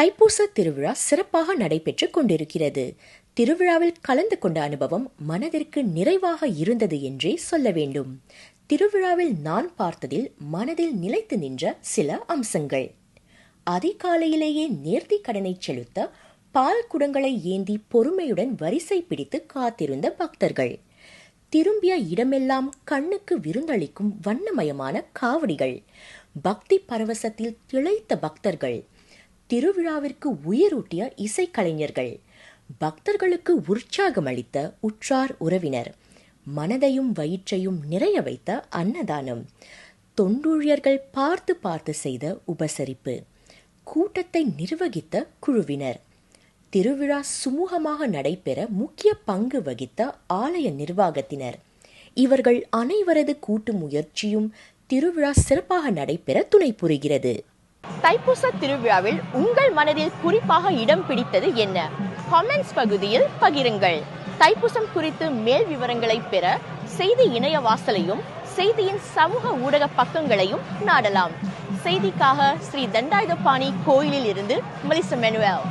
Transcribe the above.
தைப்பூச திருவிழா சிறப்பாக நடைபெற்றுக் கொண்டிருக்கிறது. திருவிழாவில் கலந்து கொண்ட அனுபவம் மனதிற்கு நிறைவாக இருந்தது என்றே சொல்ல வேண்டும். திருவிழாவில் நான் பார்த்ததில் மனதில் நிலைத்து நின்ற சில அம்சங்கள். அதிகாலையிலேயே நேர்த்தி கடனை செலுத்த பால் குடங்களை ஏந்தி பொறுமையுடன் வரிசை பிடித்து காத்திருந்த பக்தர்கள். திரும்பிய இடமெல்லாம் கண்ணுக்கு விருந்தளிக்கும் வண்ணமயமான காவடிகள். பக்தி பரவசத்தில் திளைத்த பக்தர்கள். திருவிழாவிற்கு உயிரூட்டிய இசைக்கலைஞர்கள். பக்தர்களுக்கு உற்சாகம் அளித்த உற்றார் உறவினர். மனதையும் வயிற்றையும் நிறைய வைத்த அன்னதானம். தொண்டூழியர்கள் பார்த்து பார்த்து செய்த உபசரிப்பு. கூட்டத்தை நிர்வகித்த குழுவினர். திருவிழா சுமூகமாக நடைபெற முக்கிய பங்கு வகித்த ஆலய நிர்வாகத்தினர். இவர்கள் அனைவரது கூட்டு முயற்சியும் திருவிழா சிறப்பாக நடைபெற துணை புரிகிறது. தைப்பூச திருவிழாவில் உங்கள் மனதில் குறிப்பாக இடம் பிடித்தது என்ன? காமெண்ட்ஸ் பகுதியில் பகிருங்கள். தைப்பூசம் குறித்து மேல் விவரங்களை பெற செய்தி இணைய வாசலையும் செய்தியின் சமூக ஊடக பக்கங்களையும் நாடலாம். செய்திக்காக ஸ்ரீ தண்டாயுதபாணி கோயிலில் இருந்து மெலிசா மேனுவேல்.